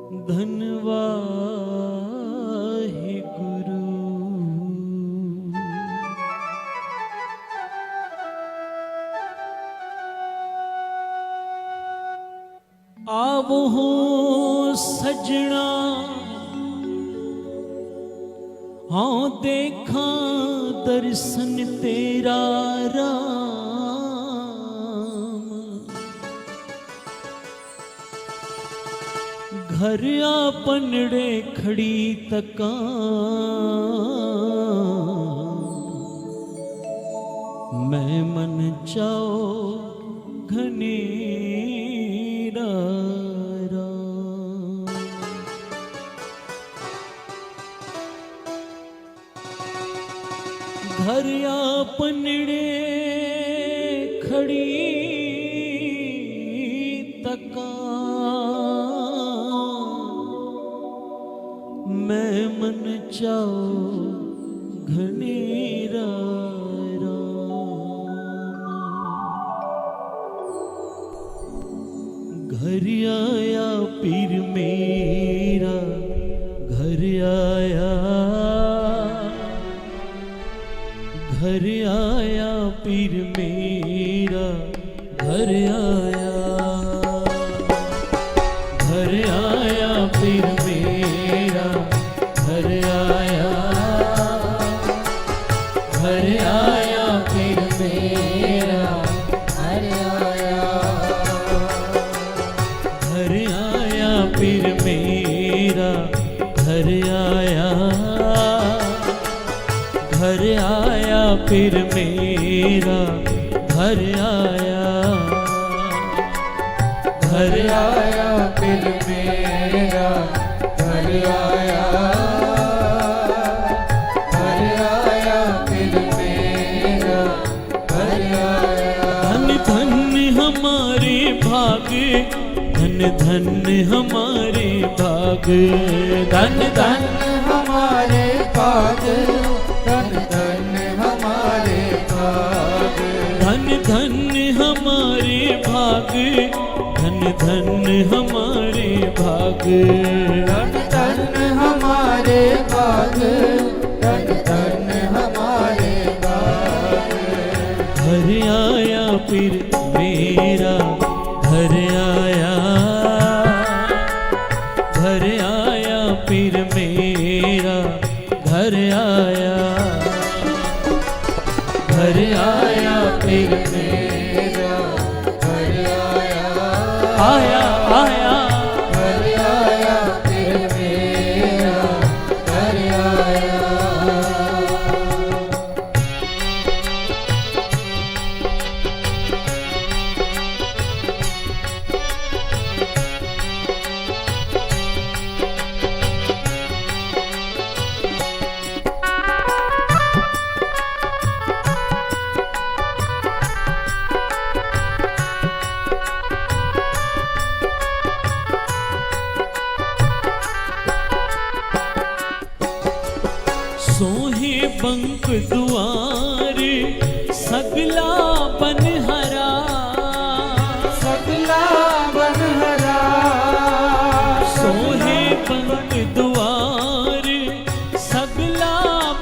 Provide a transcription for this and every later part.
धन्यवाद गुरु। आवो हो सजना हाँ देखा दर्शन तेरा राम। घर आपनड़े खड़ी तका मैं मन चाओ घनेरा राम। घर आपनड़े खड़ी तका मैं मन चाओ घनेरा राम। घर आया पीर मेरा घर आया, घर आया पीर मेरा घर आया, घर आया पीर मेरा घर आया, घर आया पीर मेरा घर आया, घर आया पीर मेरा घर आया, घर आया पीर मेरा घर आया, घर आया पीर मेरा घर आया, घर आया पीर मेरा घर आया। धन धन हमारे भाग, धन धन हमारे भाग, धन धन हमारे भाग, धन धन हमारे भाग, धन धन हमारे भाग, धन धन हमारे भाग, धन धन हमारे भाग, धन धन हमारे भाग। घर आया पीर मेरा घर आया, घर आया पीर मेरा घर आया, घर आया पीर मेरा घर आया, आया आया घर आया पीर मेरा घर आया। सोहे बंक दुआर सगला बनहरा, सगला बनहरा, सोहे बंक दुआर सगला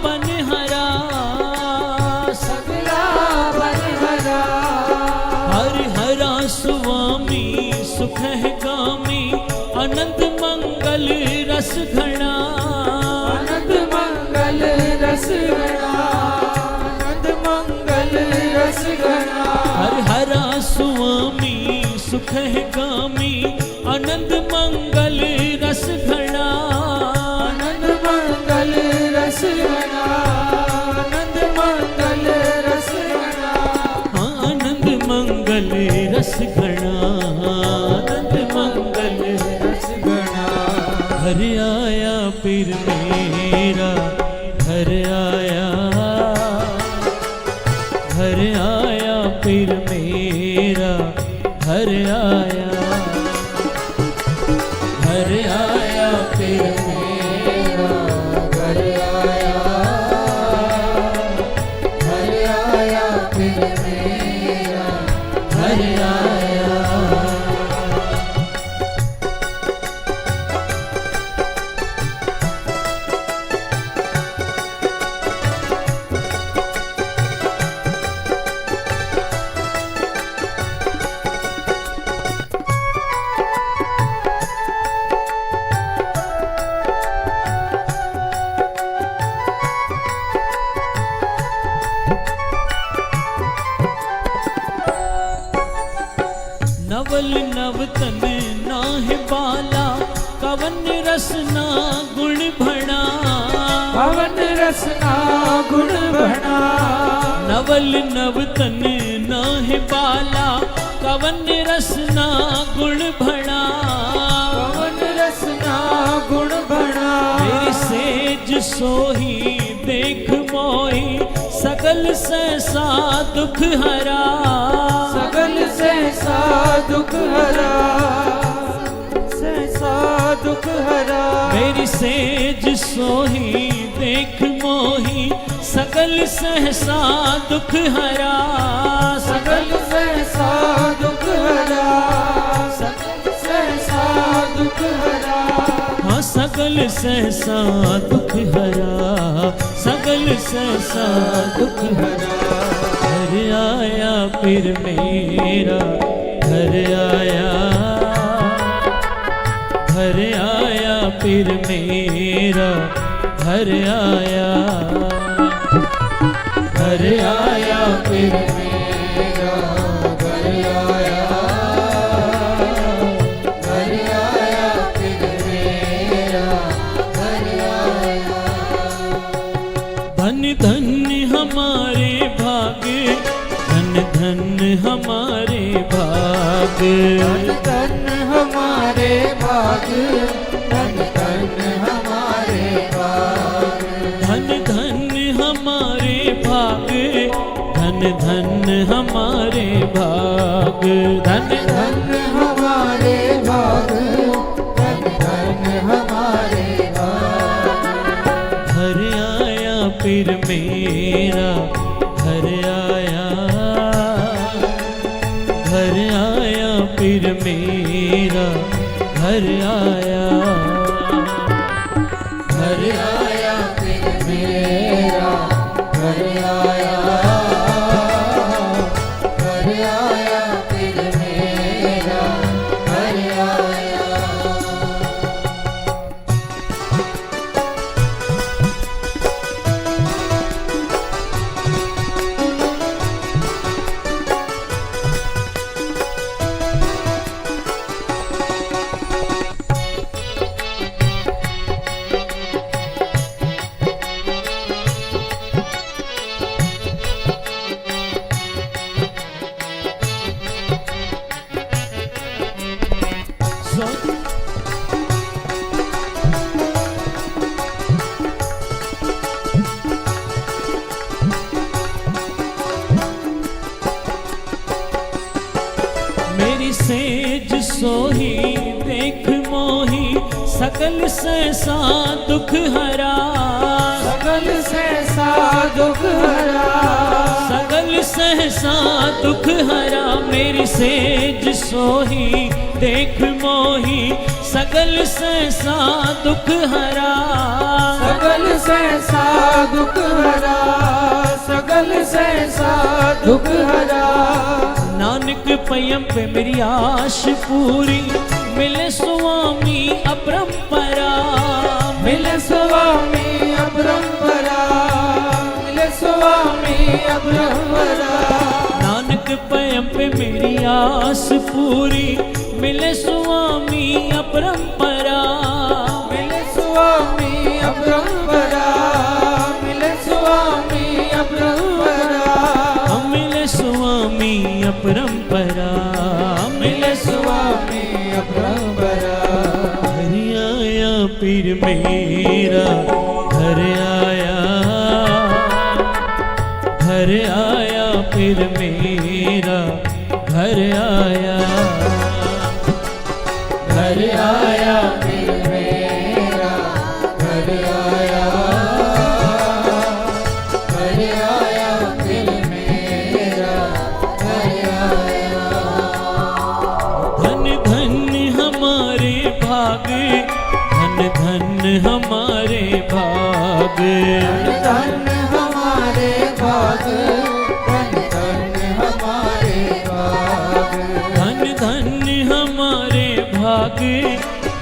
बनहरा, सगला बनहरा। हर हरा स्वामी सुख है गामी आनंद मंगल रस घना, आनंद मंगल रस घना, आनंद मंगल रस घना। हर हरा स्वामी सुख है गामी आनंद मंगल रस घना, आनंद मंगल रस घना, आनंद मंगल रस घना, आनंद मंगल रस घना, आनंद मंगल रस घना। घर आया पीर मेरा घर आया, घर आया पीर मेरा घर आया, घर आया पीर मेरा घर आया, घर आया पीर मेरा घर आया। पवन रसना गुण भणा, पवन रसना गुण भणा, नवल नवतन नाहि बाला, कवन रसना गुण भणा, पवन रसना गुण भणा, मेरी सेज सोही देख मोही, सकल सहसा दुख हरा, सकल सहसा दुख हरा, सहसा दुख हरा, मेरी सेज सोही देख मोही, सकल सहसा दुख हरा, सकल सहसा दुख हरा, सकल सहसा दुख हरा, हाँ सकल सहसा दुख हरा, सकल सहसा दुख हरा। घर आया फिर मेरा, घर आया, घर आया फिर मेरा, घर आया, घर आया फिर मेरा घर आया, घर आया फिर मेरा घर आया। धन धन हमारे भाग, धन धन हमारे भाग, धन धन हमारे भाग, धन धन हमारे भाग, धन धन हमारे भाग, धन धन हमारे भाग, धन धन हमारे भाग, धन धन हमारे भाग। घर आया फिर मेरा, घर आया, घर आया फिर मेरा, घर आया, घर आया फिर मेरा घर आया, घर आया फिर मेरा घर आया। मेरी सेज सोही देख मोही, सकल सहसा दुख हरा, सकल सहसा दुख हरा, सकल सहसा दुख हरा, मेरी सेज सोही देख मोही, सकल सहसा दुख हरा, सकल सहसा दुख हरा, सकल सहसा दुख हरा। नानक पयम पे मेरी आश पूरी, मिले स्वामी अपरंपरा, मिले स्वामी अपरंपरा, मिले स्वामी अपरंपरा। नानक पयम पे मेरी आस पूरी, मिले स्वामी अपरंपरा, मिले स्वामी अपरंपरा, मिले स्वामी अपरंपरा, मिले स्वामी अपरंपरा, मिले स्वामी अपरंपरा। घर आया पीर मेरा, घर आया, घर आया पीर मेरा, घर आया, घर आया फिर मेरा घर आया, घर आया फिर मेरा घर आया। धन धन हमारे भाग, धन धन हमारे भाग, धन धन हमारे भाग, धन धन हमारे भाग, धन धन हमारे भाग,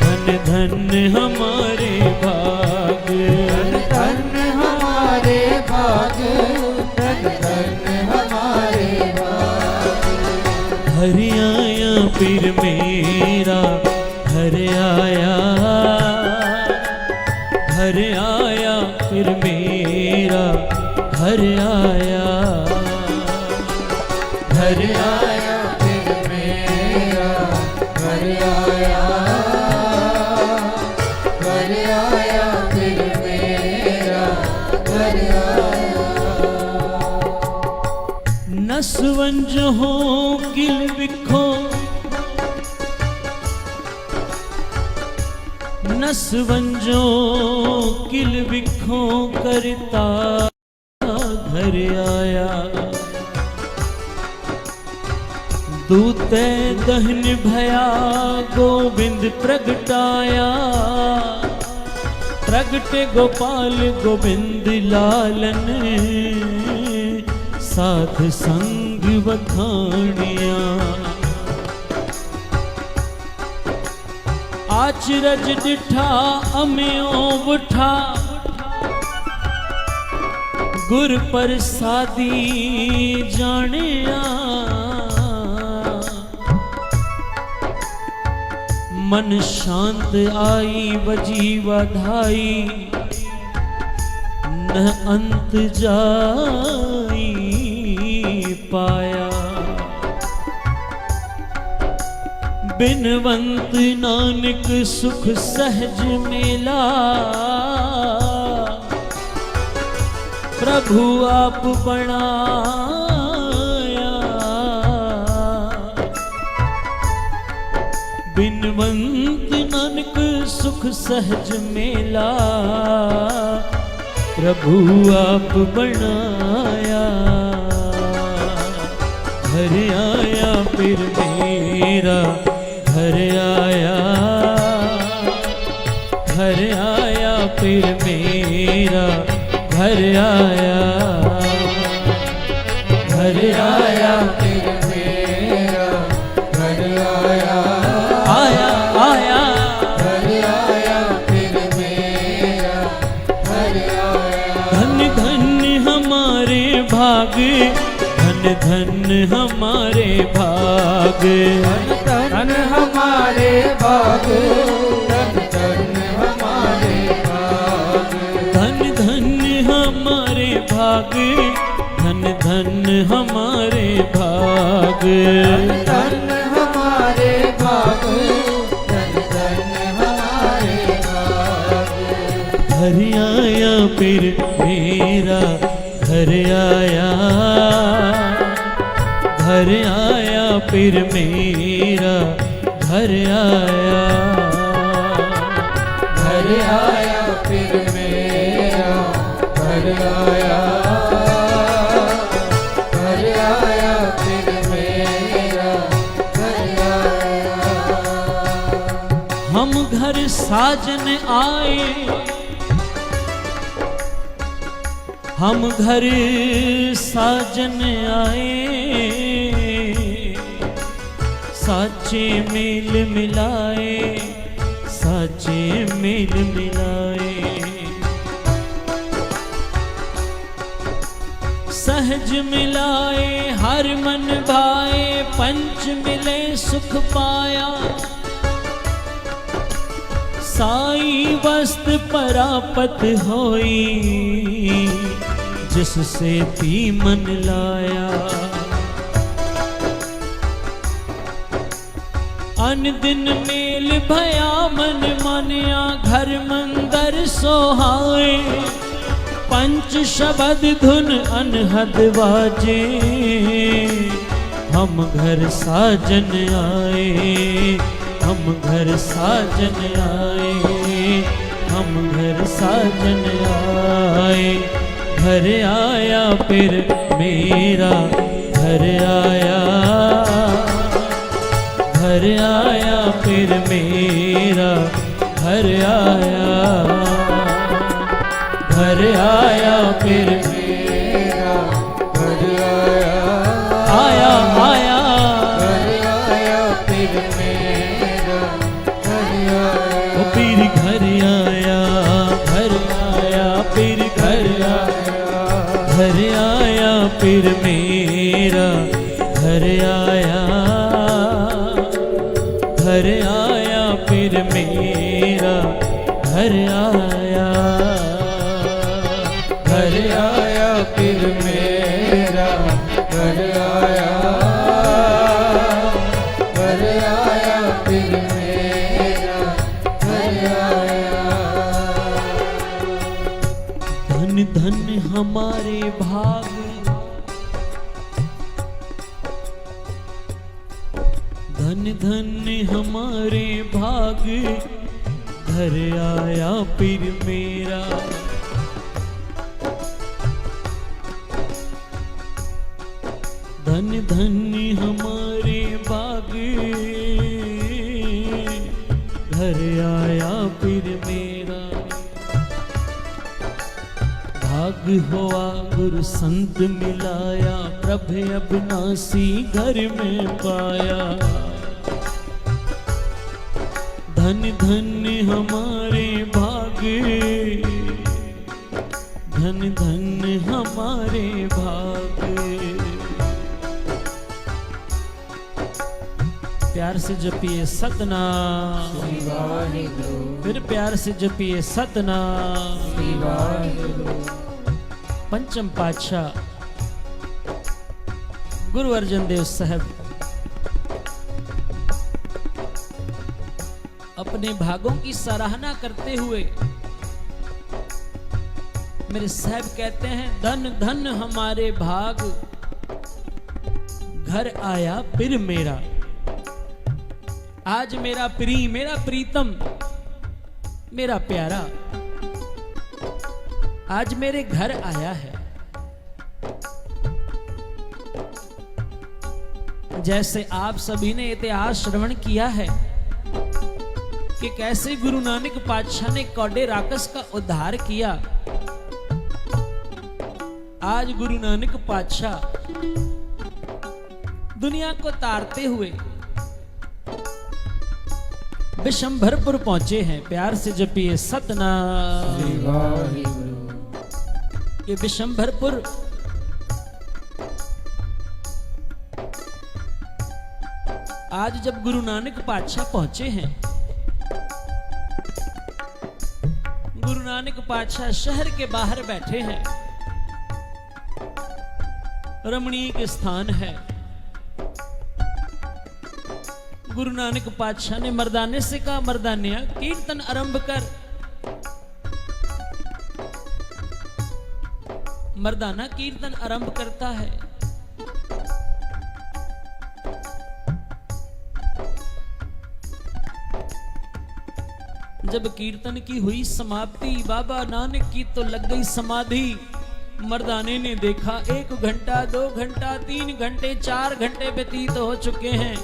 धन धन हमारे भाग, धन धन हमारे भाग, धन धन हमारे भाग। घर आया पीर मेरा, घर आया, घर आया, घर आया फिर मेरा घर आया, घर आया फिर मेरा घर आया। नसवंज हो किल बिखो, नसवंजो किल बिखो करता घर आया। दूते दहन भया गोविंद प्रगटाया, प्रगटे गोपाल गोविंद लालन, साध संग वखाणिया। आचरज डिठा अम्यो वठा, गुर प्रसादी जानिया। मन शांत आई बजी वाधाई, न अंत जाई पाया। बिनवंत नानक सुख सहज मेला, प्रभु आप बनाया। बिनवंत नानक सुख सहज मेला, प्रभु आप बनाया। घर आया फिर मेरा घर आया, घर आया फिर मेरा घर आया, घर आया फिर मेरा घर आया, आया आया। घर आया फिर मेरा घर आया। धन धन हमारे भाग, धन धन हमारे भाग, धन हमारे भाग, धन धन हमारे भाग, धन धन हमारे भाग, धन धन हमारे भाग, धन हमारे भाग, धन धन हमारे भाग। घर आया फिर मेरा घर आया, घर आया फिर मेरा घर आया, घर आया फिर मेरा घर आया, घर आया फिर मेरा घर आया। हम घर साजन आए, हम घर साजन आए, साचे मेल मिलाए, साचे मेल मिलाए। सहज मिलाए हर मन भाए, पंच मिले सुख पाया। साई वस्त परापत होई, जिससे भी मन लाया। अन दिन मेल भया मन मानिया, घर मंदर सोहाए। पंच शब्द धुन अनहद बाजे, हम घर साजन आए, हम घर साजन आए, हम घर साजन आए। घर आया फिर मेरा घर आया, घर आया फिर मेरा घर आया, घर आया फिर मेरा घर आया, आया आया। घर आया फिर मेरा घर आया। ओ फिर घर आया, घर आया फिर घर आया, घर आया फिर मेरा घर आया, घर आया फिर मेरा घर आया, घर आया फिर हमारे भाग, धन धन हमारे भाग, घर आया पीर मेरा। धन धन हमारे भाग, घर आया पीर मेरा। भाग हुआ गुरु संत मिलाया, प्रभु अविनाशी घर में पाया। धन धन हमारे भाग, धन धन हमारे भाग। प्यार से जपिए सतनाम, फिर प्यार से जपिए सतनाम। पंचम पातशाह गुरु अर्जन देव साहब अपने भागों की सराहना करते हुए मेरे साहब कहते हैं, धन धन हमारे भाग, घर आया पीर मेरा। आज मेरा प्री, मेरा प्रीतम, मेरा प्यारा आज मेरे घर आया है। जैसे आप सभी ने इतिहास श्रवण किया है कि कैसे गुरु नानक पातशाह ने कौडे राकस का उद्धार किया। आज गुरु नानक पातशाह दुनिया को तारते हुए विशंभरपुर पहुंचे हैं। प्यार से जपिए सतनाम। ये विशंभरपुर आज जब गुरु नानक पातशाह पहुंचे हैं, गुरु नानक पातशाह शहर के बाहर बैठे हैं। रमणीक स्थान है। गुरु नानक पातशाह ने मर्दाने से कहा, मर्दानिया कीर्तन आरंभ कर। मर्दाना कीर्तन आरंभ करता है। जब कीर्तन की हुई समाप्ति, बाबा नानक की तो लग गई समाधि। मर्दाने ने देखा 1 घंटा 2 घंटा 3 घंटे 4 घंटे व्यतीत हो चुके हैं।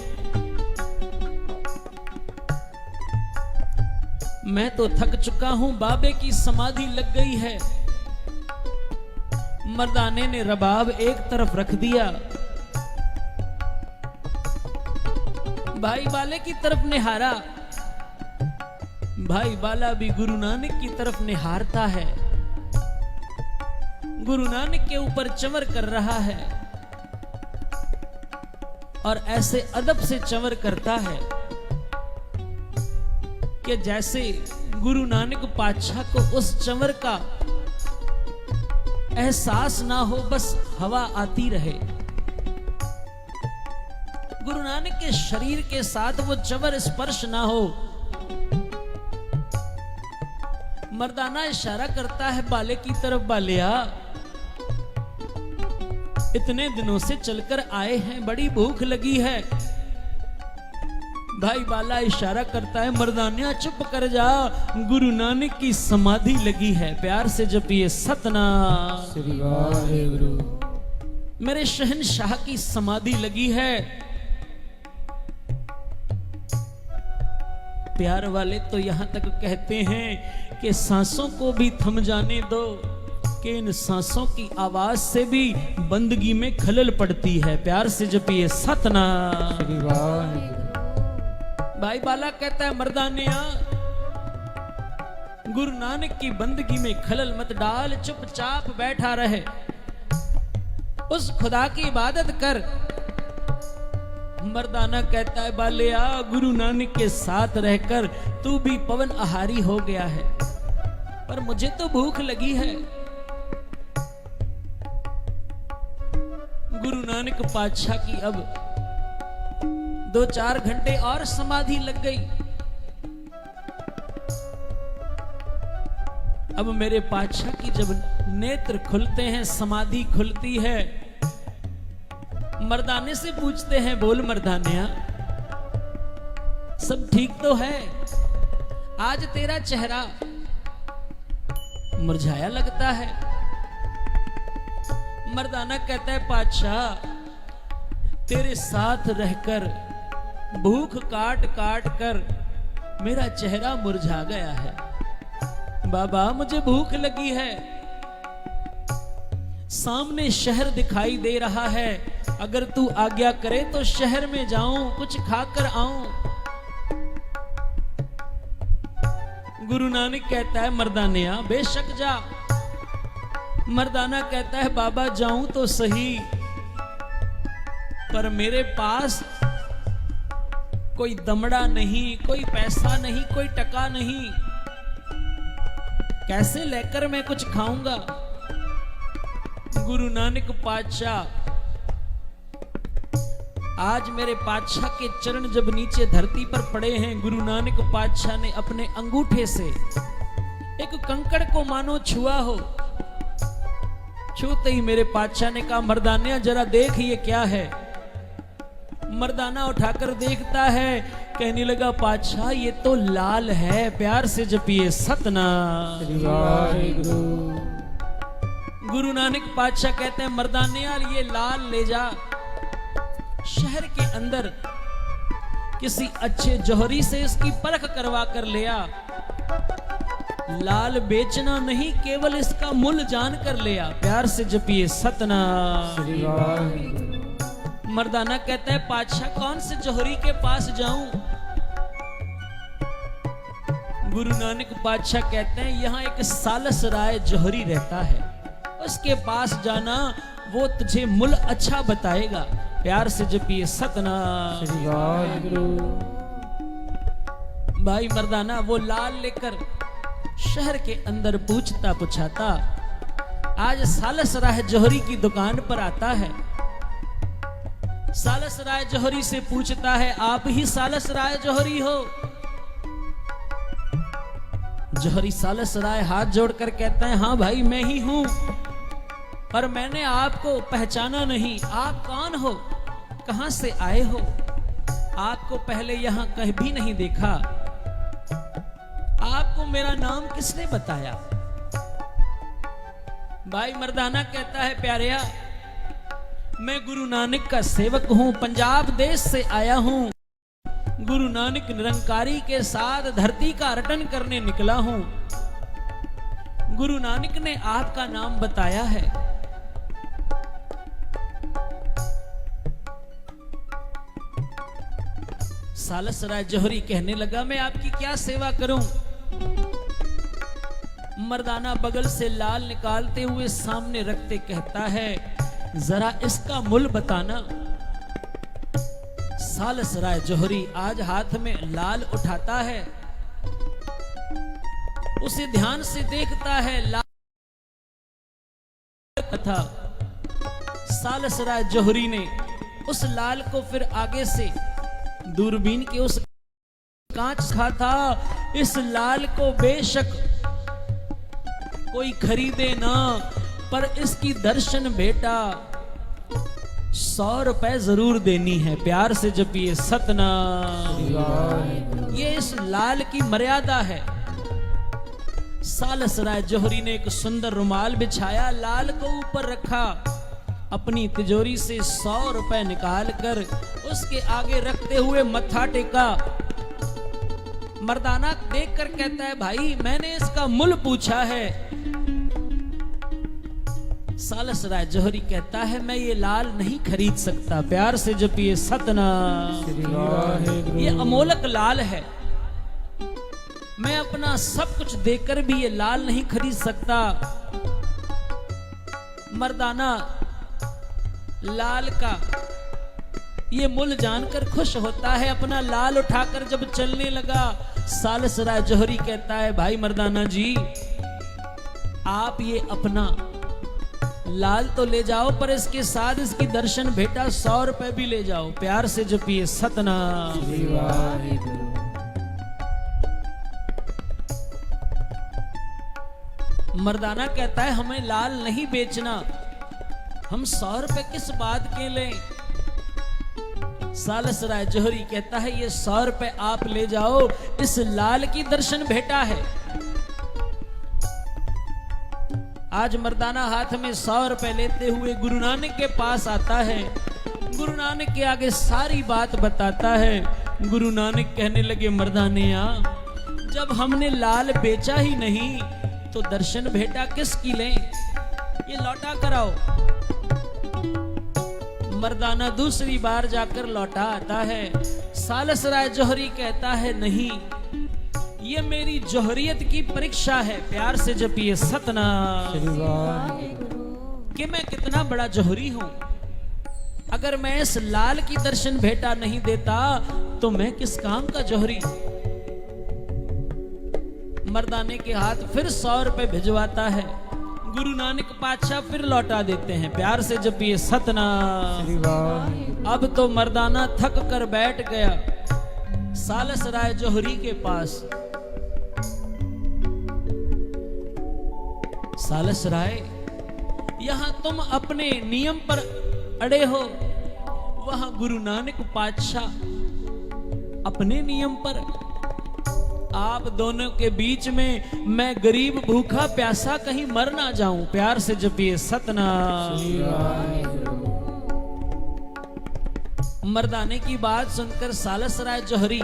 मैं तो थक चुका हूं, बाबे की समाधि लग गई है। मर्दाने ने रबाब एक तरफ रख दिया, भाई बाले की तरफ निहारा। भाई बाला भी गुरु नानक की तरफ निहारता है। गुरु नानक के ऊपर चंवर कर रहा है और ऐसे अदब से चंवर करता है कि जैसे गुरु नानक पातशाह को उस चंवर का एहसास ना हो, बस हवा आती रहे। गुरु नानक के शरीर के साथ वो चंवर स्पर्श ना हो। मर्दाना इशारा करता है बाले की तरफ, बालिया इतने दिनों से चलकर आए हैं, बड़ी भूख लगी है। भाई बाला इशारा करता है, मर्दानिया चुप कर जा, गुरु नानक की समाधि लगी है। प्यार से जपिए सतनाम। श्री वाहेगुरु। मेरे शहंशाह की समाधि लगी है। प्यार वाले तो यहां तक कहते हैं कि सांसों को भी थम जाने दो, कि इन सांसों की आवाज से भी बंदगी में खलल पड़ती है। प्यार से जपिए सतनाम। श्री वाहेगुरु। भाई बाला कहता है, मर्दानिया गुरु नानक की बंदगी में खलल मत डाल, चुपचाप बैठा रहे, उस खुदा की इबादत कर। मर्दाना कहता है, बालिया गुरु नानक के साथ रहकर तू भी पवन आहारी हो गया है, पर मुझे तो भूख लगी है। गुरु नानक पातशाह की अब 2-4 घंटे और समाधि लग गई। अब मेरे पातशाह की जब नेत्र खुलते हैं, समाधि खुलती है। मर्दाने से पूछते हैं, बोल मर्दानिया, सब ठीक तो है? आज तेरा चेहरा मुरझाया लगता है। मर्दाना कहता है, पातशाह, तेरे साथ रहकर भूख काट काट कर मेरा चेहरा मुरझा गया है। बाबा, मुझे भूख लगी है, सामने शहर दिखाई दे रहा है, अगर तू आज्ञा करे तो शहर में जाऊं, कुछ खाकर आऊं। गुरु नानक कहता है, मर्दानिया, बेशक जा। मर्दाना कहता है, बाबा जाऊं तो सही, पर मेरे पास कोई दमड़ा नहीं, कोई पैसा नहीं, कोई टका नहीं, कैसे लेकर मैं कुछ खाऊंगा। गुरु नानक पातशाह, आज मेरे पातशाह के चरण जब नीचे धरती पर पड़े हैं, गुरु नानक पातशाह ने अपने अंगूठे से एक कंकड़ को मानो छुआ हो। छूते ही मेरे पातशाह ने कहा, मर्दानिया जरा देख ये क्या है। मर्दाना उठाकर देखता है, कहने लगा, पातशाह ये तो लाल है, प्यार से जपिए सतनाम। गुरु नानक पातशाह कहते हैं, मर्दानिया ये लाल ले जा, शहर के अंदर किसी अच्छे जौहरी से इसकी परख करवा कर ले आ। लाल बेचना नहीं, केवल इसका मूल जान कर ले आ, प्यार से जपिए सतनाम। मर्दाना कहता है, पातशाह कौन से जौहरी के पास जाऊं? गुरु नानक पातशाह कहते हैं, यहाँ एक सालस राय जौहरी रहता है, उसके पास जाना, वो तुझे मूल अच्छा बताएगा, प्यार से जपिए सतनाम। भाई मर्दाना वो लाल लेकर शहर के अंदर पूछता पुछाता आज सालस राय जौहरी की दुकान पर आता है। सालस राय जौहरी से पूछता है, आप ही सालस राय जौहरी हो? जौहरी सालस राय हाथ जोड़कर कहता है, हाँ भाई मैं ही हूं, पर मैंने आपको पहचाना नहीं। आप कौन हो? कहां से आए हो? आपको पहले यहां कहीं भी नहीं देखा। आपको मेरा नाम किसने बताया? भाई मर्दाना कहता है, प्यारिया मैं गुरु नानक का सेवक हूं, पंजाब देश से आया हूं, गुरु नानक निरंकारी के साथ धरती का रटन करने निकला हूं। गुरु नानक ने आपका नाम बताया है। सालस राय जौहरी कहने लगा, मैं आपकी क्या सेवा करूं? मर्दाना बगल से लाल निकालते हुए सामने रखते कहता है, जरा इसका मूल बताना। सालस राय जौहरी आज हाथ में लाल उठाता है, उसे ध्यान से देखता है, लाल था। सालस राय जौहरी ने उस लाल को फिर आगे से दूरबीन के उस कांच खा था, इस लाल को बेशक कोई खरीदे ना, पर इसकी दर्शन बेटा 100 रुपए जरूर देनी है, प्यार से जपिए सतनाम। ये इस लाल की मर्यादा है। सालस राय जौहरी ने एक सुंदर रुमाल बिछाया, लाल को ऊपर रखा, अपनी तिजोरी से 100 रुपए निकाल कर उसके आगे रखते हुए मत्था टेका। मर्दाना देखकर कहता है, भाई मैंने इसका मूल पूछा है। सालस राय जौहरी कहता है, मैं ये लाल नहीं खरीद सकता, प्यार से जपिए सतनाम। ये अमोलक लाल है, मैं अपना सब कुछ देकर भी ये लाल नहीं खरीद सकता। मर्दाना लाल का ये मूल जानकर खुश होता है, अपना लाल उठाकर जब चलने लगा, सालस राय जौहरी कहता है, भाई मर्दाना जी आप ये अपना लाल तो ले जाओ, पर इसके साथ इसकी दर्शन भेटा 100 रुपए भी ले जाओ, प्यार से जपिए सतनाम। मर्दाना कहता है हमें लाल नहीं बेचना, हम 100 रुपए किस बात के लें। सालस राय जौहरी कहता है ये 100 रुपए आप ले जाओ, इस लाल की दर्शन भेटा है। आज मर्दाना हाथ में 100 रुपए लेते हुए गुरु नानक के पास आता है, गुरु नानक के आगे सारी बात बताता है। गुरु नानक कहने लगे मर्दानिया, जब हमने लाल बेचा ही नहीं तो दर्शन भेटा किसकी लें, ये लौटा कराओ। मर्दाना दूसरी बार जाकर लौटा आता है। सालस राय जौहरी कहता है नहीं, ये मेरी जौहरियत की परीक्षा है। प्यार से जपिए सतनाम कि मैं कितना बड़ा जौहरी हूं। अगर मैं इस लाल की दर्शन भेटा नहीं देता तो मैं किस काम का जौहरी। मर्दाने के हाथ फिर 100 रुपए भिजवाता है। गुरु नानक पातशाह फिर लौटा देते हैं। प्यार से जपिए सतनाम। अब तो मर्दाना थक कर बैठ गया सालस राय जौहरी के पास। सालस राय, यहां तुम अपने नियम पर अड़े हो, वहां गुरु नानक पातशाह अपने नियम पर। आप दोनों के बीच में मैं गरीब भूखा प्यासा कहीं मर ना जाऊं। प्यार से जपिए सतनाम। मर्दाने की बात सुनकर सालस राय जौहरी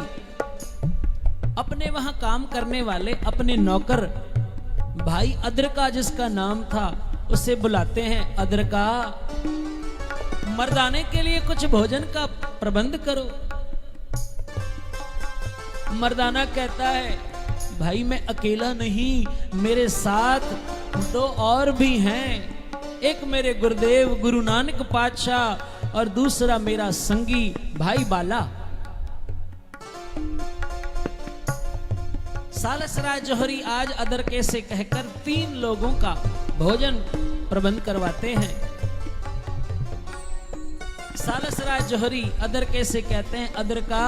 अपने वहां काम करने वाले अपने नौकर भाई अदरका, जिसका नाम था, उसे बुलाते हैं। अदरका, मर्दाने के लिए कुछ भोजन का प्रबंध करो। मर्दाना कहता है भाई मैं अकेला नहीं, मेरे साथ 2 और भी हैं। एक मेरे गुरुदेव गुरु नानक पातशाह और दूसरा मेरा संगी भाई बाला। सालस राय जौहरी आज अदरके से कहकर 3 लोगों का भोजन प्रबंध करवाते हैं। सालस राय जौहरी अदरके से कहते हैं अदरका,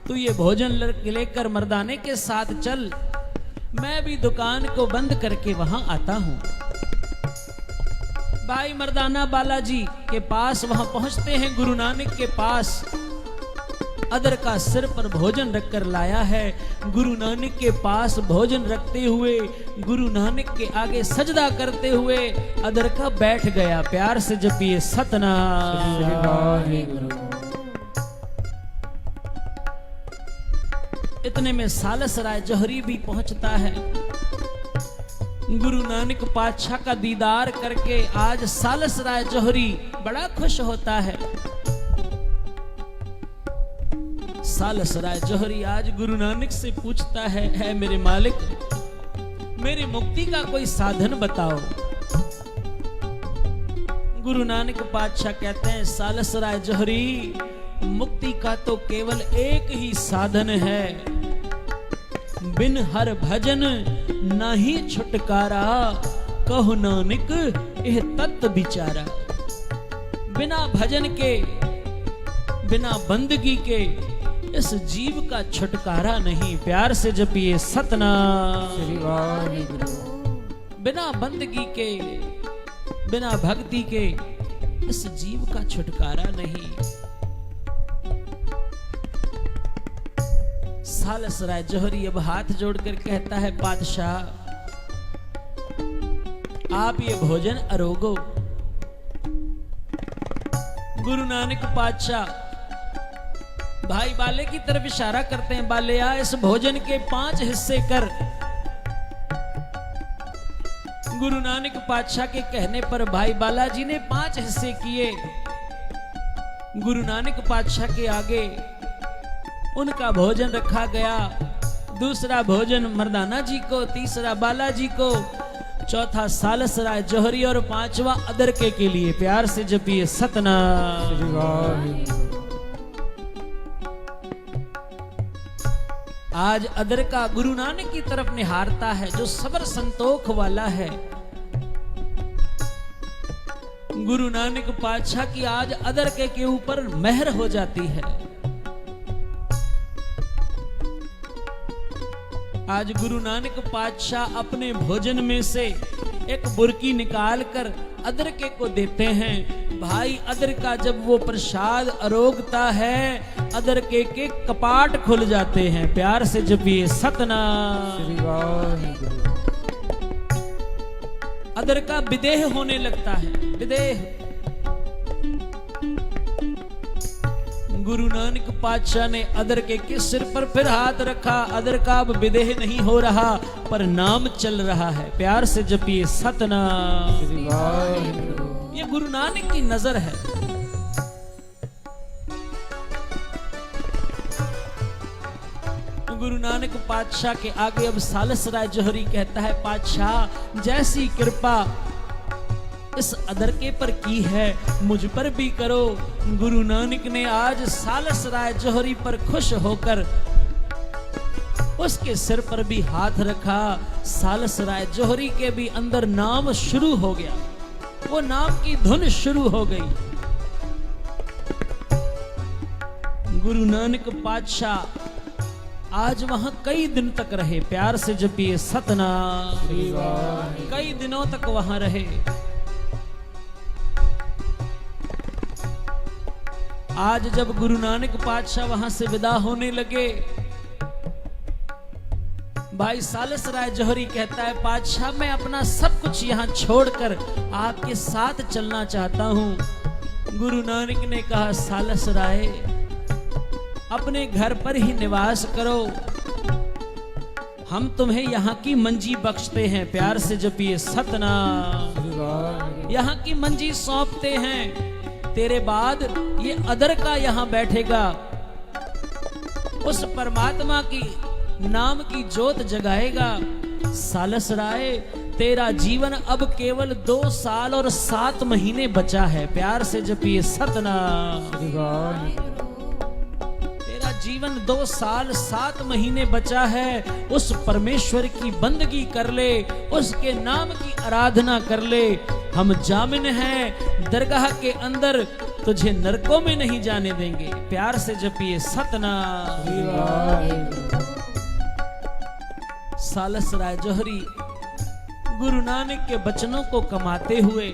तू ये भोजन लेकर मर्दाने के साथ चल, मैं भी दुकान को बंद करके वहां आता हूं। भाई मर्दाना बालाजी के पास वहां पहुंचते हैं। गुरु नानक के पास अदर का सिर पर भोजन रखकर लाया है। गुरु नानक के पास भोजन रखते हुए, गुरु नानक के आगे सजदा करते हुए अदर का बैठ गया। प्यार से जपिए सतनाम। इतने में सालस राय जौहरी भी पहुंचता है। गुरु नानक पातशाह का दीदार करके आज सालस राय जौहरी बड़ा खुश होता है। सालस राय जौहरी आज गुरु नानक से पूछता है मेरे मालिक, मेरी मुक्ति का कोई साधन बताओ। गुरु नानक पातशाह कहते हैं सालस राय जौहरी, मुक्ति का तो केवल एक ही साधन है, बिन हर भजन नाही छुटकारा, कहो नानक यह तत्व विचारा। बिना भजन के, बिना बंदगी के इस जीव का छुटकारा नहीं। प्यार से जपिए सतनाम। बिना बंदगी के, बिना भक्ति के इस जीव का छुटकारा नहीं। सालस राय जौहरी अब हाथ जोड़कर कहता है पातशाह, आप ये भोजन अरोगो। गुरु नानक पातशाह भाई बाले की तरफ इशारा करते हैं, बालेया इस भोजन के 5 हिस्से कर। गुरु नानक पातशाह के कहने पर भाई बालाजी ने 5 हिस्से किए। गुरु नानक पातशाह के आगे उनका भोजन रखा गया। दूसरा भोजन मर्दाना जी को, तीसरा बालाजी को, चौथा सालस राय जौहरी और 5वां अदरके के लिए। प्यार से जपिए सतनाम। आज अदरका गुरु नानक की तरफ निहारता है, जो सबर संतोख वाला है। गुरु नानक पातशाह की आज अदरके के ऊपर मेहर हो जाती है। आज गुरु नानक पातशाह अपने भोजन में से एक बुरकी निकाल कर अदरके को देते हैं। भाई अदरका जब वो प्रसाद अरोगता है, अदरके के कपाट खुल जाते हैं। प्यार से जपिए सतनाम। श्री वाहिगुरु। अदरका विदेह होने लगता है, विदेह। गुरु नानक पातशाह ने अदरके के सिर पर फिर हाथ रखा। अदरका अब विदेह नहीं हो रहा, पर नाम चल रहा है। प्यार से जपिए सतनाम। श्री वाहिगुरु। ये गुरु नानक की नजर है। गुरु नानक पातशाह के आगे अब सालसराय जौहरी कहता है, पातशाह जैसी कृपा इस अदरके पर की है, मुझ पर भी करो। गुरु नानक ने आज सालसराय जौहरी पर खुश होकर उसके सिर पर भी हाथ रखा। सालसराय जौहरी के भी अंदर नाम शुरू हो गया, वो नाम की धुन शुरू हो गई। गुरु नानक पातशाह आज वहां कई दिन तक रहे। प्यार से जपिए सतनाम। कई दिनों तक वहां रहे। आज जब गुरु नानक पातशाह वहां से विदा होने लगे, भाई सालसराय जौहरी कहता है, पातशाह मैं अपना सब कुछ यहां छोड़कर आपके साथ चलना चाहता हूं। गुरु नानक ने कहा, सालसराय अपने घर पर ही निवास करो, हम तुम्हें यहाँ की मंजी बख्शते हैं। प्यार से जपिए सतनाम। यहाँ की मंजी सौंपते हैं, तेरे बाद ये अदरका यहाँ बैठेगा, उस परमात्मा की नाम की ज्योत जगाएगा। सालसराय तेरा जीवन अब केवल 2 साल और 7 महीने बचा है। प्यार से जपिए सतनाम। जीवन 2 साल 7 महीने बचा है। उस परमेश्वर की बंदगी कर ले, उसके नाम की आराधना कर ले। हम जामिन हैं दरगाह के अंदर, तुझे नरकों में नहीं जाने देंगे। प्यार से जपिए सतनाम। सालसराय जौहरी गुरु नानक के वचनों को कमाते हुए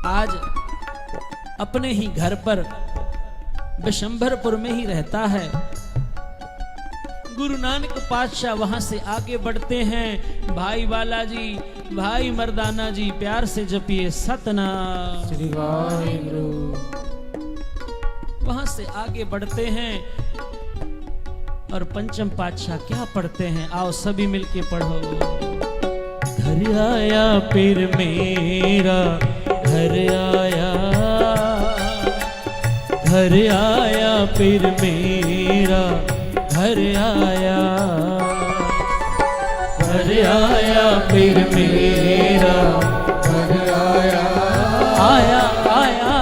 आज अपने ही घर पर बिशंभरपुर में ही रहता है। गुरु नानक पातशाह वहां से आगे बढ़ते हैं। भाई बालाजी, भाई मर्दाना जी, प्यार से जपिए सतनाम। श्री वाहिगुरु। वहां से आगे बढ़ते हैं और पंचम पातशाह क्या पढ़ते हैं, आओ सभी मिलके पढ़ो। घर आया पीर मेरा, घर आया, घर आया पीर मेरा, घर आया, घर आया पीर मेरा, घर आया, आया आया,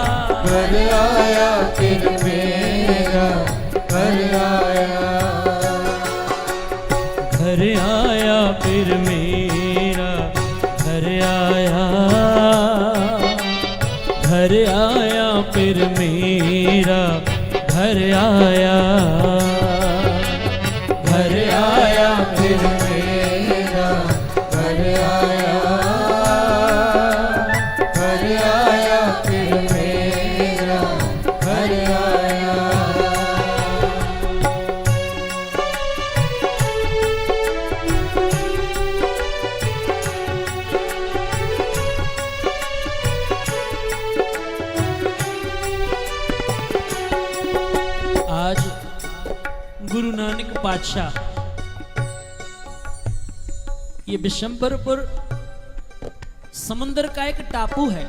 घर आया पीर मेरा, घर आया, घर आया पीर मेरा, घर आया, घर आया पीर मेरा, घर आया, घर आया पीर मेरा, घर आया, घर आया पीर मेरा, घर आया। आज गुरु नानक पातशाह ये बिशंभरपुर समुंदर का एक टापू है।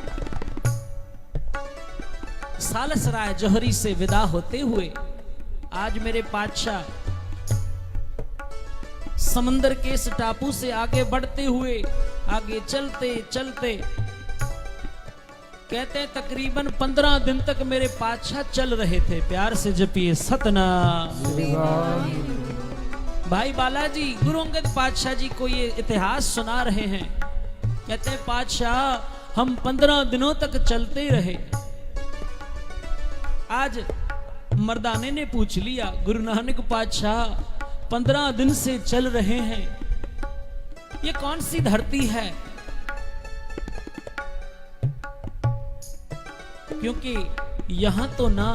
सालसराय जौहरी से विदा होते हुए आज मेरे पातशाह समंदर के इस टापू से आगे बढ़ते हुए, आगे चलते चलते कहते हैं तकरीबन 15 दिन तक मेरे पातशाह चल रहे थे। प्यार से जपिए सतनाम। भाई बालाजी गुरु अंगद पातशाह जी को ये इतिहास सुना रहे हैं। कहते हैं पातशाह हम 15 दिनों तक चलते रहे। आज मर्दाने ने पूछ लिया, गुरु नानक पातशाह 15 दिन से चल रहे हैं। ये कौन सी धरती है? क्योंकि यहां तो ना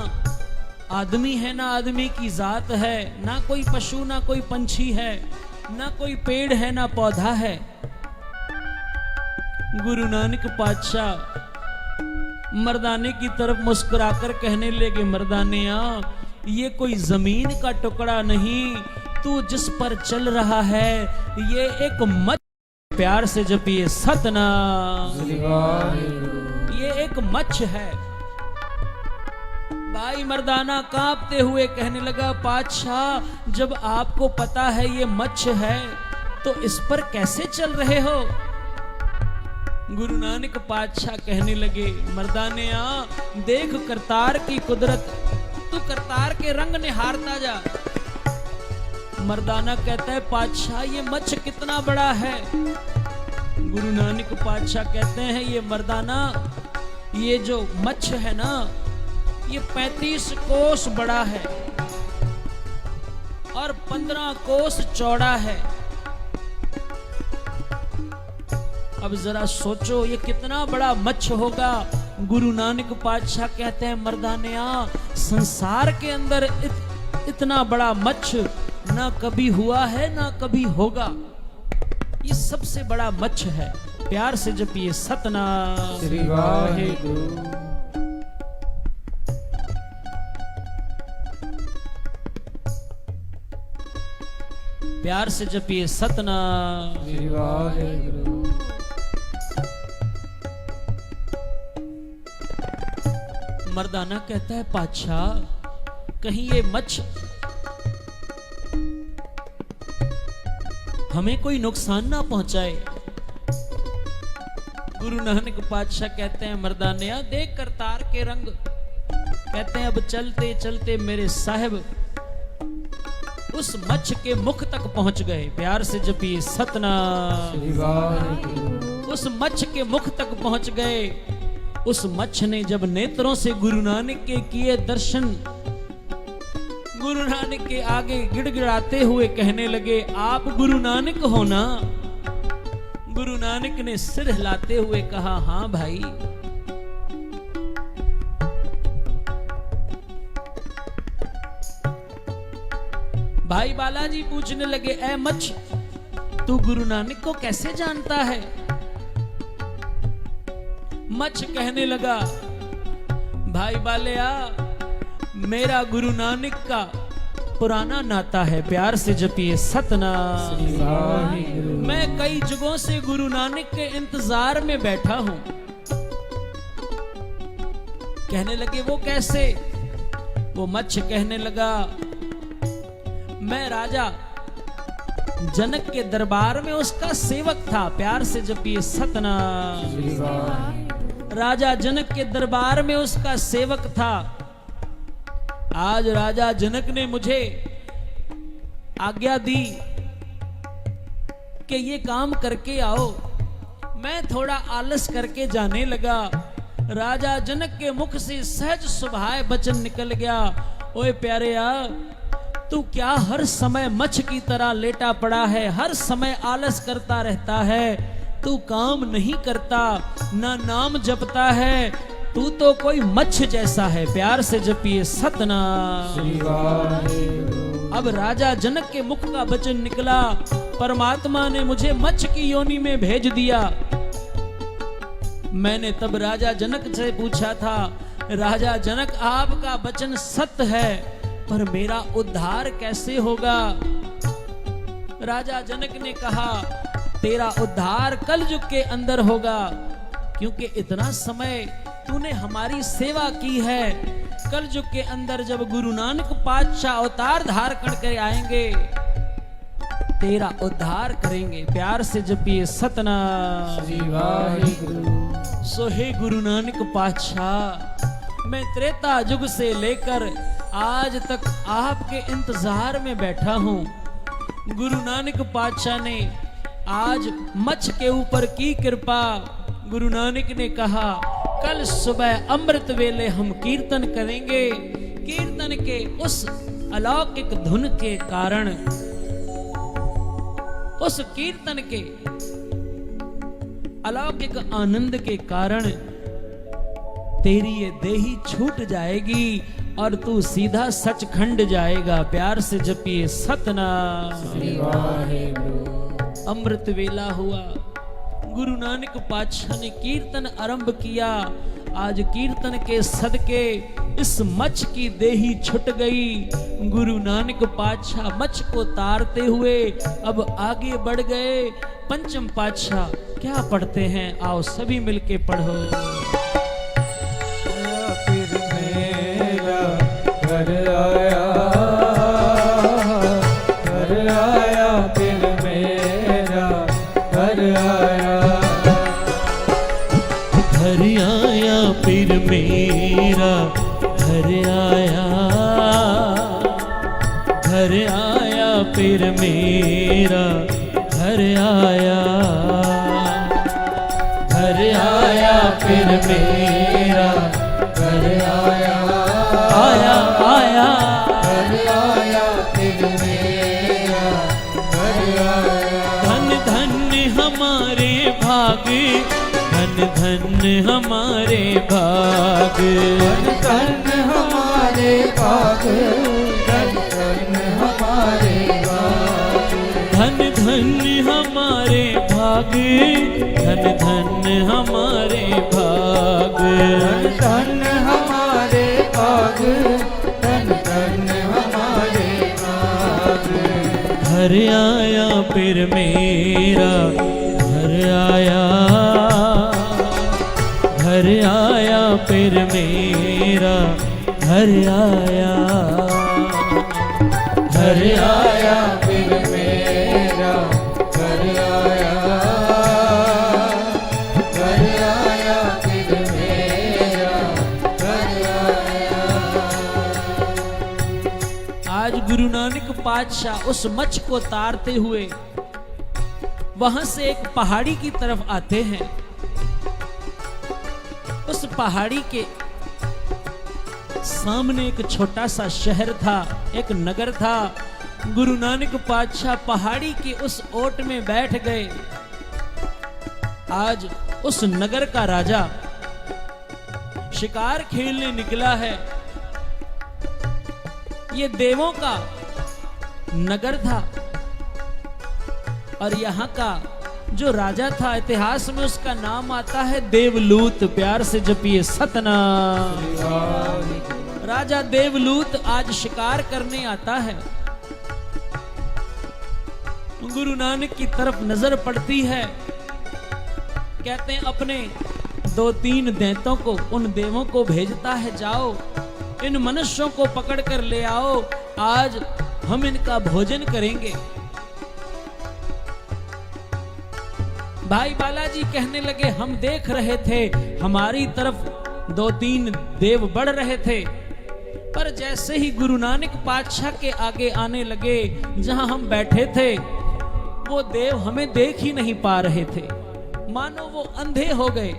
आदमी है, ना आदमी की जात है, ना कोई पशु, ना कोई पंछी है, ना कोई पेड़ है, ना पौधा है। गुरु नानक पातशाह मर्दाने की तरफ मुस्कुराकर कहने लगे, मर्दानिया, ये कोई जमीन का टुकड़ा नहीं, तू जिस पर चल रहा है ये एक मच्छ। प्यार से जपिए सतनाम। ये एक मच्छ है। भाई मर्दाना कांपते हुए कहने लगा, पातशाह जब आपको पता है ये मच्छ है तो इस पर कैसे चल रहे हो? गुरु नानक पातशाह कहने लगे, मर्दानिया देख करतार की कुदरत, तू करतार के रंग निहारता जा। मर्दाना कहता है, पातशाह ये मच्छ कितना बड़ा है? गुरु नानक पातशाह कहते हैं, ये मर्दाना ये जो मच्छ है ना ये 35 कोस बड़ा है और 15 कोस चौड़ा है। अब जरा सोचो ये कितना बड़ा मच्छ होगा। गुरु नानक पातशाह कहते हैं, मर्दानिया संसार के अंदर इतना बड़ा मच्छ ना कभी हुआ है ना कभी होगा। ये सबसे बड़ा मच्छ है। प्यार से जपिए सतनाम श्री वाहेगुरु। प्यार से जपिए सतनाम श्री वाहेगुरु। मर्दाना कहता है, पातशाह कहीं ये मच्छ हमें कोई नुकसान ना पहुंचाए। गुरु नानक पातशाह कहते हैं, मर्दानिया देख करतार के रंग। कहते हैं, अब चलते चलते मेरे साहिब उस मच्छ के मुख तक पहुंच गए। प्यार से जपिए सतनाम। श्री वाहेगुरु। उस मच्छ के मुख तक पहुंच गए। उस मच्छ ने जब नेत्रों से गुरु नानक के किए दर्शन, गुरु नानक के आगे गिड़गिड़ाते हुए कहने लगे, आप गुरु नानक हो ना? गुरु नानक ने सिर हिलाते हुए कहा, हां भाई। भाई बालाजी पूछने लगे, ऐ मच्छ तू गुरु नानक को कैसे जानता है? मच्छ कहने लगा, भाई बालिया मेरा गुरु नानक का पुराना नाता है। प्यार से जपिए सतनाम। श्री वाहेगुरु। मैं कई जुगों से गुरु नानक के इंतजार में बैठा हूं। कहने लगे, वो कैसे? वो मच्छ कहने लगा, मैं राजा जनक के दरबार में उसका सेवक था। प्यार से जपिए सतनाम। श्री वाहेगुरु। राजा जनक के दरबार में उसका सेवक था। आज राजा जनक ने मुझे आज्ञा दी कि ये काम करके आओ। मैं थोड़ा आलस करके जाने लगा। राजा जनक के मुख से सहज स्वभाव वचन निकल गया, ओए प्यारेया तू क्या हर समय मच्छ की तरह लेटा पड़ा है? हर समय आलस करता रहता है, तू काम नहीं करता, ना नाम जपता है, तू तो कोई मच्छ जैसा है। प्यार से जपिए सतनाम। श्री वाहेगुरु। अब राजा जनक के मुख का वचन निकला, परमात्मा ने मुझे मच्छ की योनि में भेज दिया। मैंने तब राजा जनक से पूछा था, राजा जनक आपका वचन सत्य है, पर मेरा उद्धार कैसे होगा? राजा जनक ने कहा, तेरा उद्धार कलयुग के अंदर होगा, क्योंकि इतना समय तूने हमारी सेवा की है। कलयुग के अंदर जब गुरु नानक पातशाह अवतार धार करके आएंगे, तेरा उद्धार करेंगे। प्यार से जपिए सतनाम। श्री वाहेगुरु। सो हे गुरु नानक पातशाह, मैं त्रेता युग से लेकर आज तक आपके इंतजार में बैठा हूं। गुरु नानक पातशाह ने आज मच्छ के ऊपर की कृपा। गुरु नानक ने कहा, कल सुबह अमृत वेले हम कीर्तन करेंगे। कीर्तन के उस अलौकिक धुन के कारण उस कीर्तन के अलौकिक आनंद के कारण तेरी ये देही छूट जाएगी और तू सीधा सचखंड जाएगा। प्यार से जपिए सतनाम। अमृत वेला हुआ, गुरु नानक पातशाह ने कीर्तन आरंभ किया। आज कीर्तन के सदके इस मच्छ की देही छुट गई। गुरु नानक पातशाह मच्छ को तारते हुए अब आगे बढ़ गए। पंचम पातशाह क्या पढ़ते हैं, आओ सभी मिलके पढ़ो। फिर मेरा घर आया, घर आया, फिर मेरा घर आया, घर आया, फिर मेरा घर आया, घर आया, फिर मेरा घर आया, घर आया, फिर मेरा घर आया, आया, आया, घर आया, फिर मेरा घर आया। धन धन हमारे भाग, धन धन हमारे भाग, धन धन हमारे भाग, धन धन हमारे भाग, धन धन हमारे भाग, धन धन हमारे भाग, धन धन हमारे भाग, धन धन हमारे भाग। घर आया फिर मेरा घर आया, घर आया फिर मेरा घर आया, घर आया, फिर मेरा घर आया, घर आया, फिर मेरा घर आया। आज गुरु नानक पातशाह उस मच्छ को तारते हुए वहां से एक पहाड़ी की तरफ आते हैं। उस पहाड़ी के सामने एक छोटा सा शहर था, एक नगर था। गुरु नानक पातशाह पहाड़ी के उस ओट में बैठ गए। आज उस नगर का राजा शिकार खेलने निकला है। ये देवों का नगर था और यहाँ का जो राजा था, इतिहास में उसका नाम आता है देवलूत। प्यार से जपिए सतनाम। राजा देवलूत आज शिकार करने आता है। गुरु नानक की तरफ नजर पड़ती है। कहते हैं अपने 2-3 दैत्यों को, उन देवों को भेजता है, जाओ इन मनुष्यों को पकड़ कर ले आओ, आज हम इनका भोजन करेंगे। भाई बालाजी कहने लगे, हम देख रहे थे हमारी तरफ 2-3 देव बढ़ रहे थे, पर जैसे ही गुरु नानक पातशाह के आगे आने लगे, जहां हम बैठे थे, वो देव हमें देख ही नहीं पा रहे थे, मानो वो अंधे हो गए।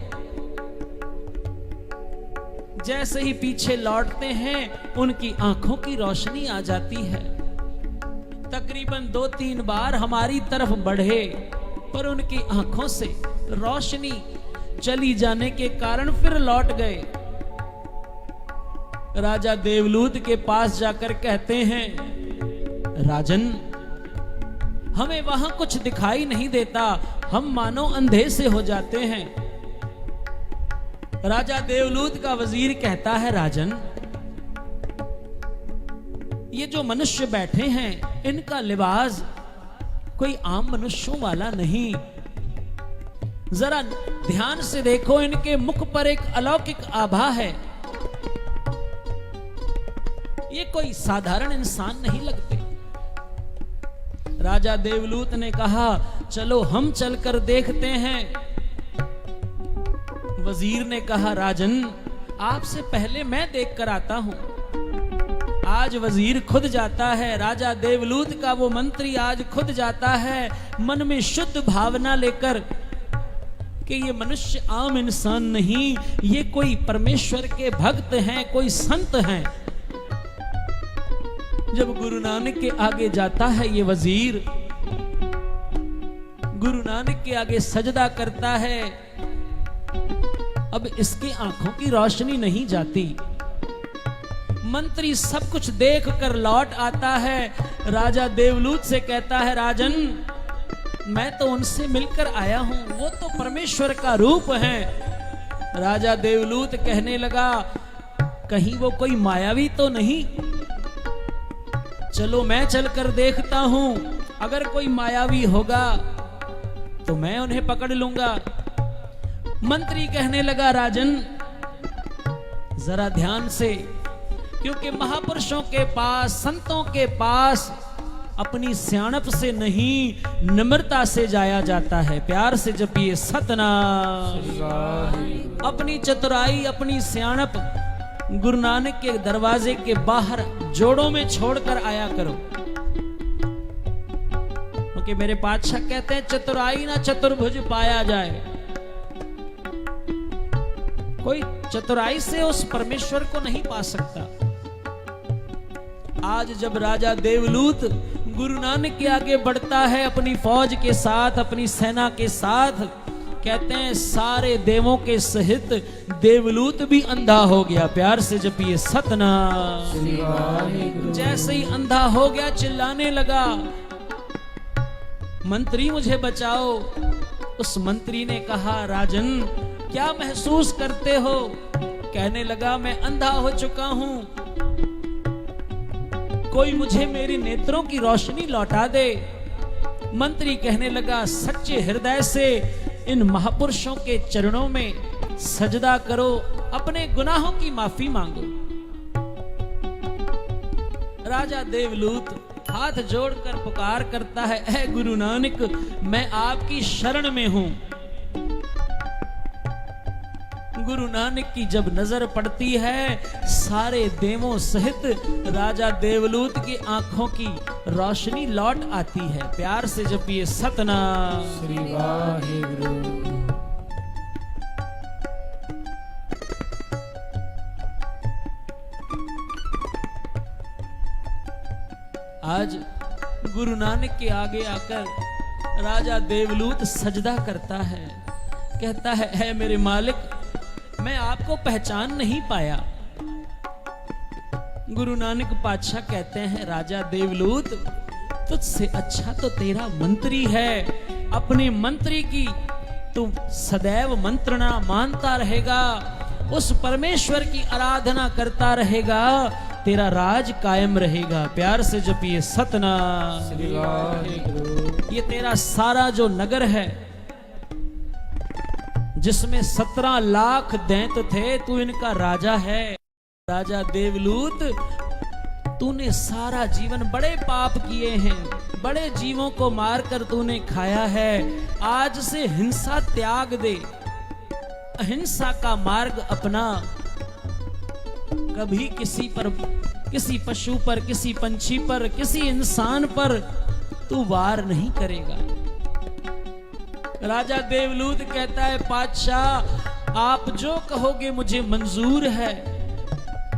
जैसे ही पीछे लौटते हैं, उनकी आंखों की रोशनी आ जाती है। तकरीबन 2-3 बार हमारी तरफ बढ़े, पर उनकी आंखों से रोशनी चली जाने के कारण फिर लौट गए। राजा देवलूत के पास जाकर कहते हैं, राजन, हमें वहां कुछ दिखाई नहीं देता, हम मानो अंधे से हो जाते हैं। राजा देवलूत का वजीर कहता है, राजन, ये जो मनुष्य बैठे हैं, इनका लिबास कोई आम मनुष्यों वाला नहीं। जरा ध्यान से देखो, इनके मुख पर एक अलौकिक आभा है। ये कोई साधारण इंसान नहीं लगते। राजा देवलूत ने कहा, चलो हम चलकर देखते हैं। वजीर ने कहा, राजन, आपसे पहले मैं देखकर आता हूं। आज वजीर खुद जाता है, राजा देवलूत का वो मंत्री आज खुद जाता है, मन में शुद्ध भावना लेकर कि ये मनुष्य आम इंसान नहीं, ये कोई परमेश्वर के भक्त हैं, कोई संत हैं। जब गुरु नानक के आगे जाता है ये वजीर, गुरु नानक के आगे सजदा करता है। अब इसकी आंखों की रोशनी नहीं जाती। मंत्री सब कुछ देख कर लौट आता है। राजा देवलूत से कहता है, राजन मैं तो उनसे मिलकर आया हूं, वो तो परमेश्वर का रूप है। राजा देवलूत कहने लगा, कहीं वो कोई मायावी तो नहीं? चलो मैं चलकर देखता हूं, अगर कोई मायावी होगा तो मैं उन्हें पकड़ लूंगा। मंत्री कहने लगा, राजन जरा ध्यान से, क्योंकि महापुरुषों के पास, संतों के पास अपनी सियाणप से नहीं नम्रता से जाया जाता है। प्यार से जपिए सतनाम। अपनी चतुराई, अपनी सियाणप गुरु नानक के दरवाजे के बाहर जोड़ों में छोड़कर आया करो, क्योंकि मेरे पातशाह कहते हैं चतुराई ना चतुर्भुज पाया जाए। कोई चतुराई से उस परमेश्वर को नहीं पा सकता। आज जब राजा देवलूत गुरु नानक के आगे बढ़ता है अपनी फौज के साथ, अपनी सेना के साथ, कहते हैं सारे देवों के सहित देवलूत भी अंधा हो गया। प्यार से जपिए सतनाम। जैसे ही अंधा हो गया चिल्लाने लगा, मंत्री मुझे बचाओ। उस मंत्री ने कहा, राजन क्या महसूस करते हो? कहने लगा, मैं अंधा हो चुका हूं, कोई मुझे मेरी नेत्रों की रोशनी लौटा दे। मंत्री कहने लगा, सच्चे हृदय से इन महापुरुषों के चरणों में सजदा करो, अपने गुनाहों की माफी मांगो। राजा देवलूत हाथ जोड़कर पुकार करता है, ऐ गुरु नानक मैं आपकी शरण में हूं। गुरु नानक की जब नजर पड़ती है, सारे देवों सहित राजा देवलूत की आंखों की रोशनी लौट आती है। प्यार से जपिए सतनाम। श्री वाहिगुरु। आज गुरु नानक के आगे आकर राजा देवलूत सजदा करता है, कहता है मेरे मालिक मैं आपको पहचान नहीं पाया। गुरु नानक पातशाह कहते हैं, राजा देवलूत तुझसे अच्छा तो तेरा मंत्री है। अपने मंत्री की तू सदैव मंत्रणा मानता रहेगा, उस परमेश्वर की आराधना करता रहेगा, तेरा राज कायम रहेगा। प्यार से जपिए सतनाम। ये तेरा सारा जो नगर है जिसमें 17 लाख दैत्य थे, तू इनका राजा है। राजा देवलूत तूने सारा जीवन बड़े पाप किए हैं, बड़े जीवों को मारकर तूने खाया है। आज से हिंसा त्याग दे, अहिंसा का मार्ग अपना। कभी किसी पर, किसी पशु पर, किसी पंछी पर, किसी इंसान पर तू वार नहीं करेगा। राजा देवलूत कहता है, पातशाह आप जो कहोगे मुझे मंजूर है,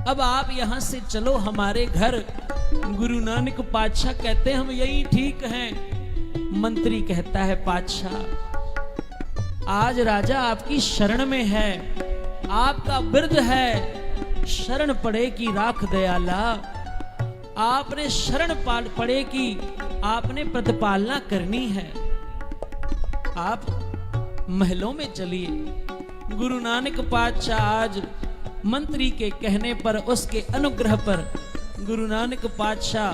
अब आप यहां से चलो हमारे घर। गुरु नानक पातशाह कहते हैं, हम यही ठीक हैं। मंत्री कहता है, पातशाह आज राजा आपकी शरण में है, आपका बिरद है, शरण पड़ेगी राख दयाला। आपने शरण पड़ेगी, आपने प्रतिपालना करनी है। आप महलों में चलिए। गुरु नानक पातशाह आज मंत्री के कहने पर, उसके अनुग्रह पर गुरु नानक पातशाह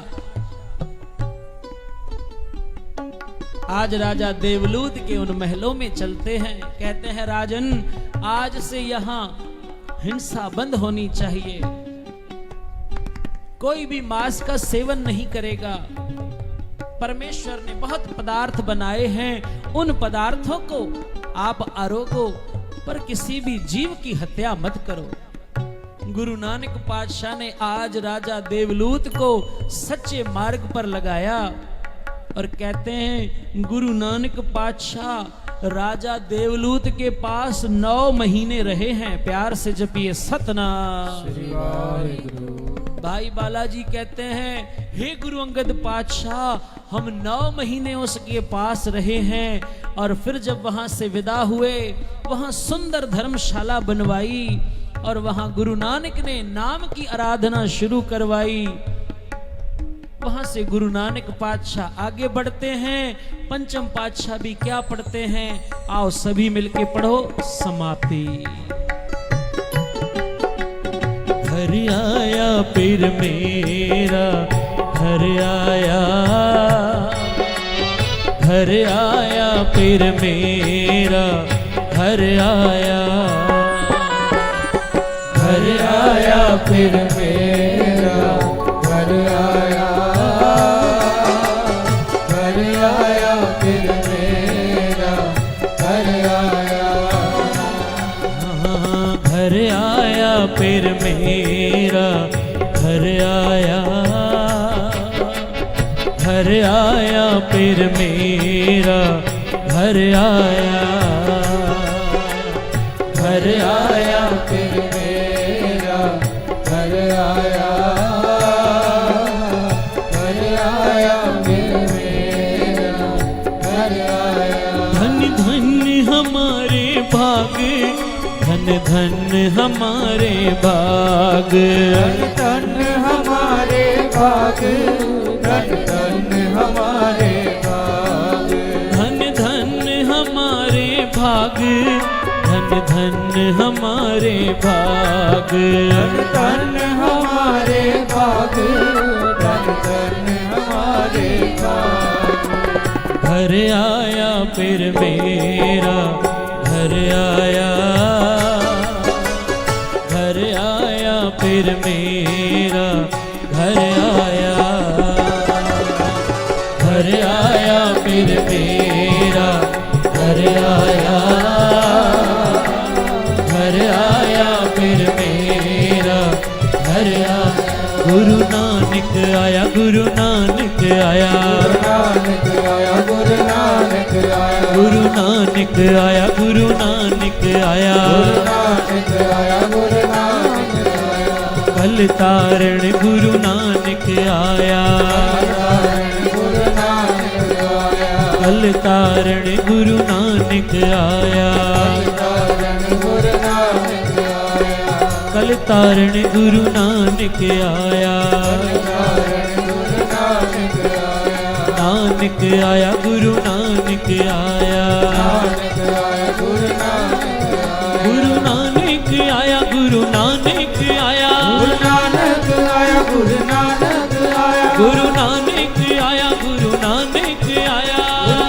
आज राजा देवलूत के उन महलों में चलते हैं। कहते हैं, राजन आज से यहां हिंसा बंद होनी चाहिए, कोई भी मांस का सेवन नहीं करेगा। परमेश्वर ने बहुत पदार्थ बनाए हैं, उन पदार्थों को आप आरोगो, पर किसी भी जीव की हत्या मत करो। गुरु नानक पातशाह ने आज राजा देवलूत को सच्चे मार्ग पर लगाया। और कहते हैं, गुरु नानक पातशाह राजा देवलूत के पास 9 महीने रहे हैं। प्यार से जपिए सतनाम। भाई बालाजी कहते हैं, हे गुरु अंगद पातशाह हम 9 महीने उसके पास रहे हैं और फिर जब वहां से विदा हुए, वहां सुंदर धर्मशाला बनवाई और वहां गुरु नानक ने नाम की आराधना शुरू करवाई। वहां से गुरु नानक पातशाह आगे बढ़ते हैं, पंचम पातशाह भी क्या पढ़ते हैं, आओ सभी मिलके पढ़ो। समाप्ति। घर आया पीर मेरा, घर आया, घर आया पीर मेरा, घर आया, घर आया पीर मेरा, घर आया, घर आया पीर मेरा, घर आया, घर आया पीर मेरा, घर आया, घर आया पीर मेरा, घर आया, घर आया पीर मेरा, घर आया, घर आया पीर मेरा, घर आया। धन धन हमारे भाग, धन धन हमारे भाग, धन धन हमारे भाग, धन धन हमारे भाग, धन धन हमारे भाग, धन धन हमारे भाग, धन धन हमारे भाग, धन धन हमारे भाग। घर आया पीर मेरा, घर आया, घर आया पीर मेरा, घर आया, घर आया पीर मेरा, घर आया, घर आया पीर मेरा, घर आया। गुरु नानक आया, गुरु नानक आया, नानक आया, गुरु नानक आया, गुरु नानक आया, गुरु नानक आया, नानक आया, गुरु नानक आया। कल तारण गुरु नानक आया, गुरु नानक आया, कल तारण गुरु नानक आया, गुरु नानक आया, कल तारण गुरु नानक आया, गुरु नानक आया, नानक आया, गुरु नानक आया, नानक आया, गुरु नानक आया, गुरु नानक आया, गुरु नानक आया, गुरु नानक आया, गुरु नानक आया, गुरु नानक आया, गुरु नानक आया,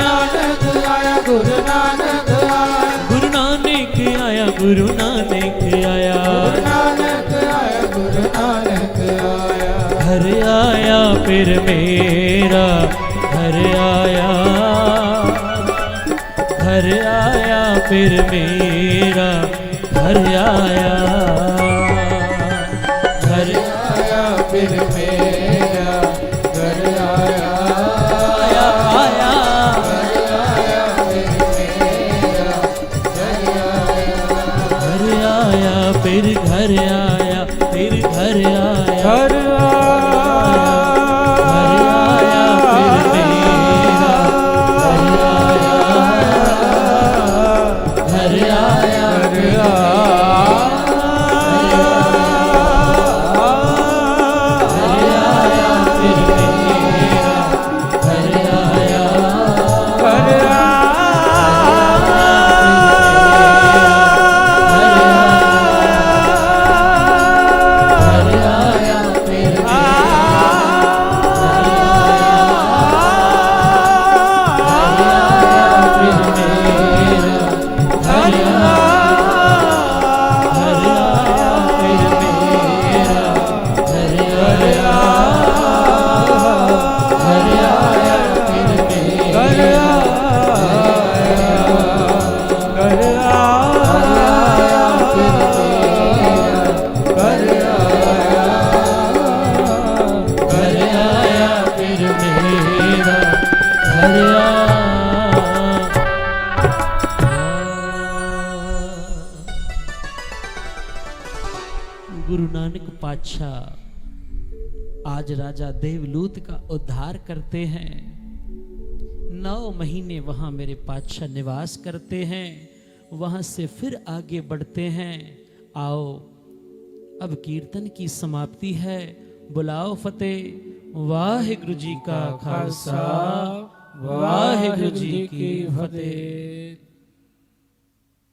नानक आया, गुरु नानक आया, गुरु नानक आया, गुरु नानक आया, नानक आया, गुरु नानक आया। घर आया पीर मेरा, घर आया, घर आया पीर मेरा, घर आया, घर आया पीर मेरा, घर आया, आया, आया, आया पीर मेरा, घर आया, घर आया पीर, घर आया पीर, घर आया, घर गुरु नानक पातशाह आज राजा देवलूत का उद्धार करते हैं। 9 महीने वहां मेरे पातशाह निवास करते हैं। वहां से फिर आगे बढ़ते हैं। आओ अब कीर्तन की समाप्ति है। बुलाओ फतेह। वाहिगुरु जी का खालसा, वाहिगुरु जी की फतेह।